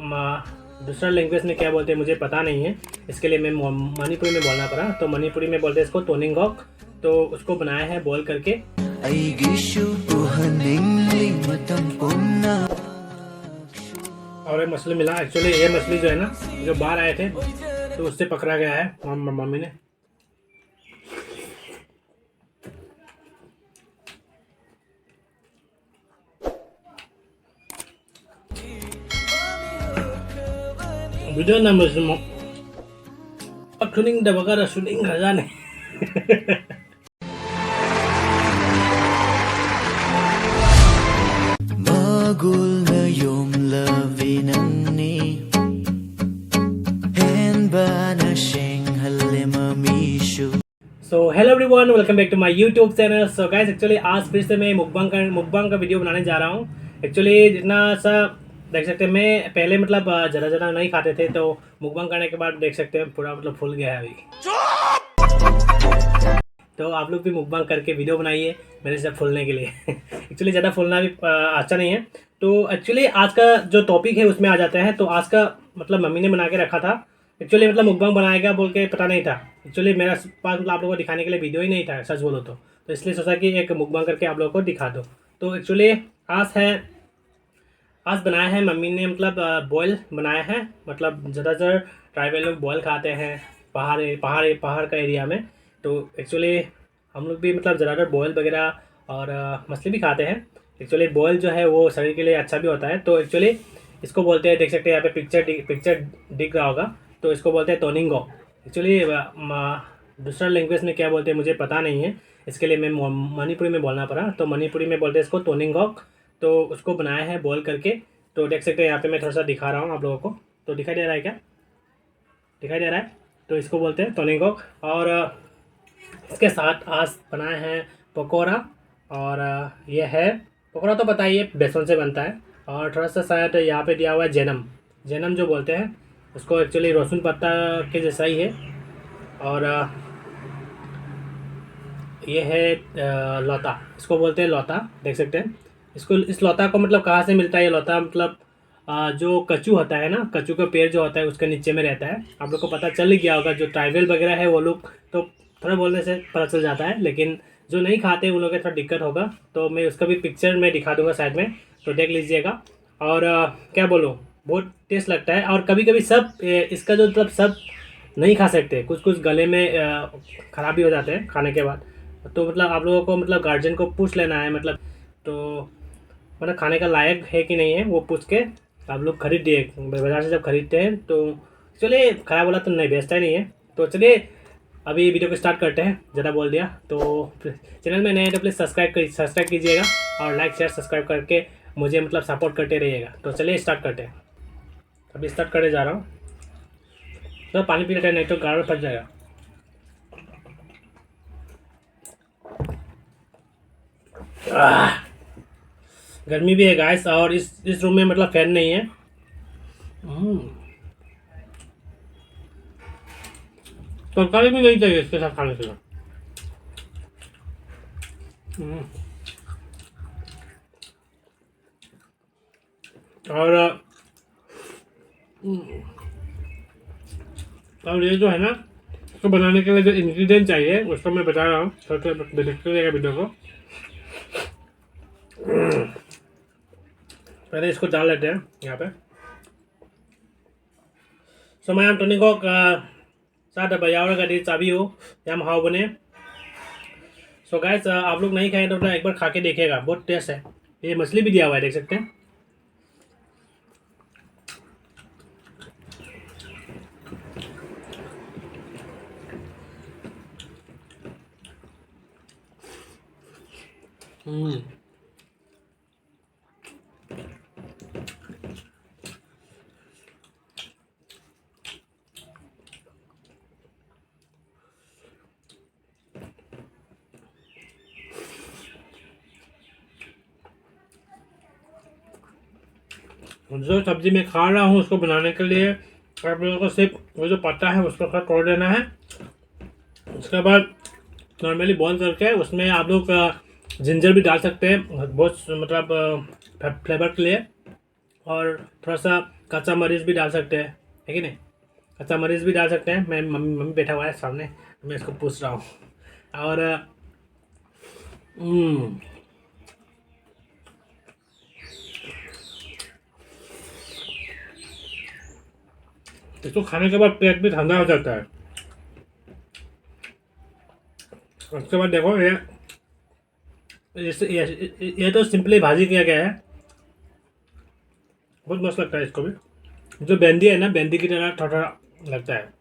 दूसरा लैंग्वेज में क्या बोलते हैं मुझे पता नहीं है, इसके लिए मैं मणिपुरी में बोलना पड़ा। तो मणिपुरी में बोलते हैं इसको तोनिंगॉक। तो उसको बनाया है बॉयल करके। और एक मछली मिला। एक्चुअली ये मछली जो है ना, जो बाहर आए थे तो उससे पकड़ा गया है मम्मी ने। Video naman mo. Pagkuning da baga rasuling razan eh. Magul na yung lavinani Henba na siyang halimamisyo. So hello everyone, welcome back to my YouTube channel. So guys, actually आज फिर से मैं मुकबांग का वीडियो बनाने जा रहा हूँ। एक्चुअली जितना सा देख सकते हैं, मैं पहले मतलब ज़रा नहीं खाते थे, तो मुकबांग करने के बाद देख सकते हैं पूरा मतलब फूल गया है अभी। तो आप लोग भी मुकबांग करके वीडियो बनाइए मेरे से फूलने के लिए। एक्चुअली ज़्यादा फूलना भी अच्छा नहीं है। तो एक्चुअली आज का जो टॉपिक है उसमें आ जाता है। तो आज का मतलब मम्मी ने बना के रखा था। एक्चुअली मतलब मुकबांग बनाएगा बोल के पता नहीं था। एक्चुअली मेरा पास मतलब आप लोगों को दिखाने के लिए वीडियो ही नहीं था, सच बोलो तो इसलिए सोचा कि एक मुकबांग करके आप लोगों को दिखा दो। तो एक्चुअली आज बनाया है मम्मी ने, मतलब बॉयल बनाया है। मतलब ज़्यादातर ट्राइबल लोग बॉयल खाते हैं पहाड़ का एरिया में। तो एक्चुअली हम लोग भी मतलब ज़्यादातर बॉयल वगैरह और मछली भी खाते हैं। एक्चुअली बॉयल जो है वो शरीर के लिए अच्छा भी होता है। तो एक्चुअली इसको बोलते हैं, देख सकते हैं यहाँ पे पिक्चर दिख रहा होगा। तो इसको बोलते हैं तोनिंगो। एक्चुअली दूसरा लैंग्वेज में क्या बोलते हैं मुझे पता नहीं है, इसके लिए मैं मणिपुरी में बोलना पड़ा। तो मणिपुरी में बोलते हैं इसको तोनिंगॉक। तो उसको बनाया है बॉयल करके। तो देख सकते हैं यहाँ पे मैं थोड़ा सा दिखा रहा हूँ आप लोगों को। तो दिखाई दे रहा है क्या? दिखाई दे रहा है। तो इसको बोलते हैं तोनिंगॉक। और इसके साथ आज बनाए हैं पकौड़ा। और ये है पकौड़ा, तो पता ही है बेसन से बनता है। और थोड़ा सा शायद यहाँ पे दिया हुआ है जैनम जो बोलते हैं उसको। एक्चुअली लहसुन पत्ता के जैसा ही है। और ये है लौता, इसको बोलते हैं लौता। देख सकते हैं इस लौता को मतलब कहाँ से मिलता है ये लौता? मतलब जो कच्चू होता है ना, कच्चू का पेड़ जो होता है उसके नीचे में रहता है। आप लोग को पता चल ही गया होगा। जो ट्राइबल वगैरह है वो लोग तो थोड़ा बोलने से पता चल जाता है, लेकिन जो नहीं खाते उन लोगों को थोड़ा दिक्कत होगा। तो मैं उसका भी पिक्चर में दिखा दूंगा साइड में, तो देख लीजिएगा। और क्या बोलूँ, बहुत टेस्ट लगता है। और कभी कभी सब इसका जो मतलब सब नहीं खा सकते, कुछ गले में ख़राबी हो जाते हैं खाने के बाद। तो मतलब आप लोगों को मतलब गार्जियन को पूछ लेना है, मतलब तो मतलब खाने का लायक है कि नहीं है वो पूछ के आप लोग खरीदिए। बाज़ार से जब खरीदते हैं तो चलिए, ख़राब वाला तो नहीं बेचता ही नहीं है। तो चलिए अभी वीडियो को स्टार्ट करते हैं। ज़्यादा बोल दिया। तो चैनल में नए हैं तो प्लीज़ सब्सक्राइब कीजिएगा और लाइक शेयर सब्सक्राइब करके मुझे मतलब सपोर्ट करते रहिएगा। तो चलिए स्टार्ट करते हैं। अभी स्टार्ट करने जा रहा हूँ। तो पानी पी लेते हैं, नहीं तो गाढ़ा फट जाएगा। गर्मी भी है गाइस, और इस रूम में मतलब फैन नहीं है। तरकारी भी नहीं चाहिए इसके साथ खाने के लिए। और ये जो है ना, इसको बनाने के लिए जो इंग्रेडिएंट चाहिए उसको मैं बता रहा हूँ। देखते रहेगा वीडियो को। पहले इसको डाल लेते हैं यहाँ पे। So mayam tonigo सादा बजावड़ा का चाबी हो या हाव बने। सो गाइस, आप लोग नहीं खाए तो एक बार खा के देखिएगा, बहुत टेस्ट है। ये मछली भी दिया हुआ है, देख सकते हैं। जो सब्जी मैं खा रहा हूँ उसको बनाने के लिए आप लोगों को सिर्फ वो जो पत्ता है उसको थोड़ा तोड़ देना है। उसके बाद नॉर्मली बॉईल करके उसमें आप लोग जिंजर भी डाल सकते हैं, बहुत मतलब फ्लेवर के लिए। और थोड़ा सा कच्चा मरीच भी डाल सकते हैं, है कि नहीं? कच्चा मरीच भी डाल सकते हैं। मैं मम्मी मम्मी बैठा हुआ है सामने, मैं इसको पूछ रहा हूँ। और इसको खाने के बाद पेट भी ठंडा हो जाता है। उसके बाद देखो ये तो सिंपली भाजी किया गया है, बहुत मस्त लगता है इसको भी। जो बेंदी है ना, बेंदी की तरह थोड़ा लगता है।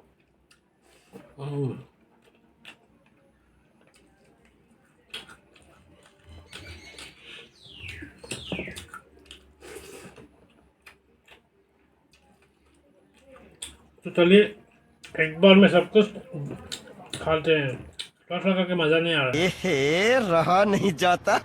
तो चलिए एक बार में सब कुछ खाते हैं, थोड़ा करके मज़ा नहीं आ रहा। ए रहा नहीं जाता।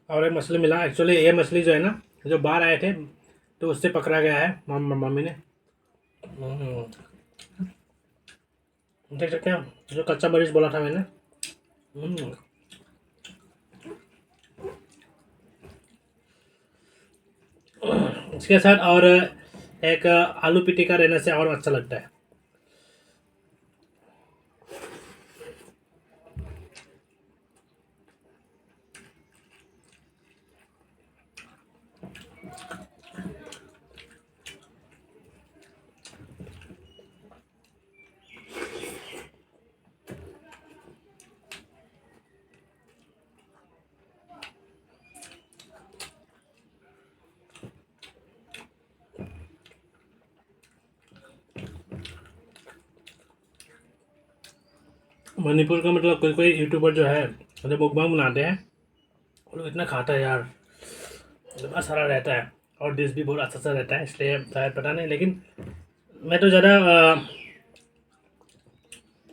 और एक मछली मिला, एक्चुअली ये मछली जो है ना, जो बाहर आए थे तो उससे पकड़ा गया है मम्मी ने। देख सकते हैं जो कच्चा मरीच बोला था मैंने। इसके साथ और एक आलू पिटिका रहने से और अच्छा लगता है। मणिपुर का मतलब कोई कोई यूट्यूबर जो है मतलब मुकबांग बनाते हैं, वो लोग इतना खाता है यार, इतना सारा रहता है और डिश भी बहुत अच्छा सा रहता है, इसलिए शायद पता नहीं। लेकिन मैं तो ज़्यादा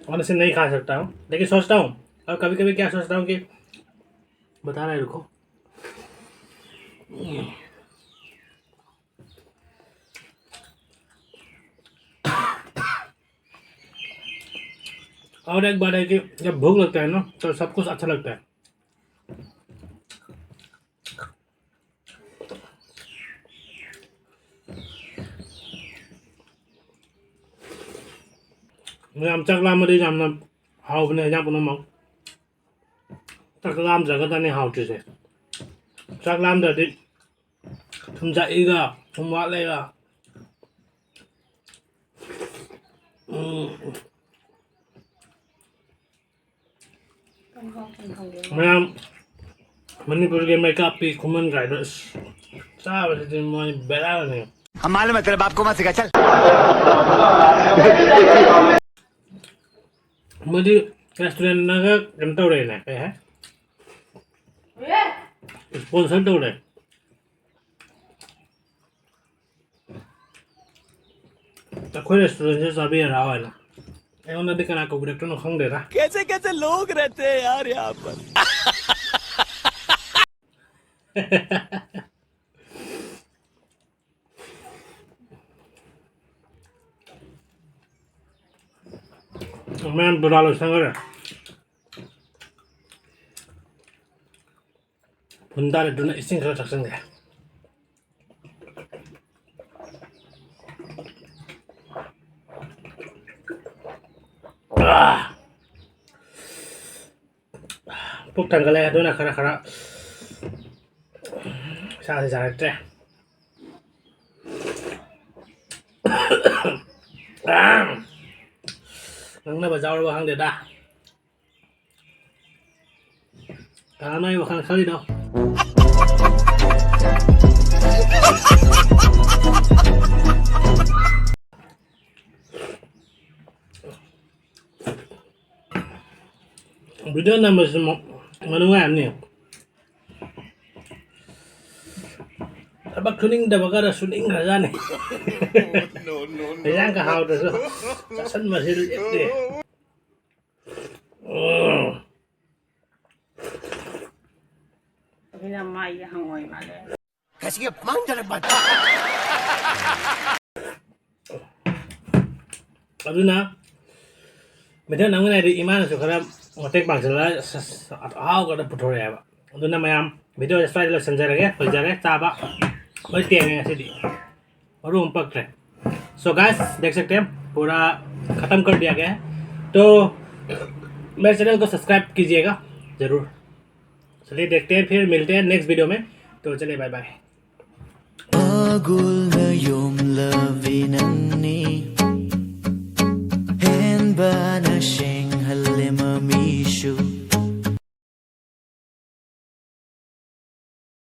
ऑन से नहीं खा सकता हूँ, लेकिन सोचता हूँ। और कभी कभी क्या सोचता हूँ कि बता रहा है, रुको। और एक बात है कि जब भूख लगता है ना तो सब कुछ अच्छा लगता है। आमच्या क्लासमध्ये आमना हाव पण ह्याच्या पण मग चकला आमच्या गटाने हावचेच आहे। चकला आमच्यासाठी तुमचा इगा तुमवालेगा मैं मणिपुर के मेकअप पे कुमन राइडर्स साहब से मैं बेला नहीं। हम मालूम है तेरे बाप को मत सिखा चल। मुझे रेस्टोरेंट ना का घंटा उड़े ना है स्पॉन्सर तो उड़े तो कोई रेस्टोरेंट से सभी रहा है ना, एवं नदी का ना को डायरेक्टर नो खंग दे रहा। कैसे कैसे लोग रहते हैं यार यहाँ पर। मैं बुरा लो संगर 분다를 누나 이승 그런 작성돼। 폭탄 갈래 누나 가라 가라 잘해 잘했지। nắng bây giờ vào hàng để đa cả nay vào hàng khác đi đâu video này mà đúng làm nè bắt tuning đã bắt ra tuning ra ra này thời gian cả hào rồi sao sân mà thì đi कैसी अपमानजनक बात। अदुना method नंगनाय इमानसु खरा मतेक पांगसला आव गदा पुथोरेबा अदुना मयाम video style लसनजरगे फलजरे चाबा ओय तेंगे सिदी room पकड़े। So guys देख सकते हैं पूरा ख़त्म कर दिया गया है, तो मेरे चैनल को सब्सक्राइब कीजिएगा ज़रूर। चलिए देखते हैं, फिर मिलते हैं नेक्स्ट वीडियो में, तो चलिए bye bye. Agul na yung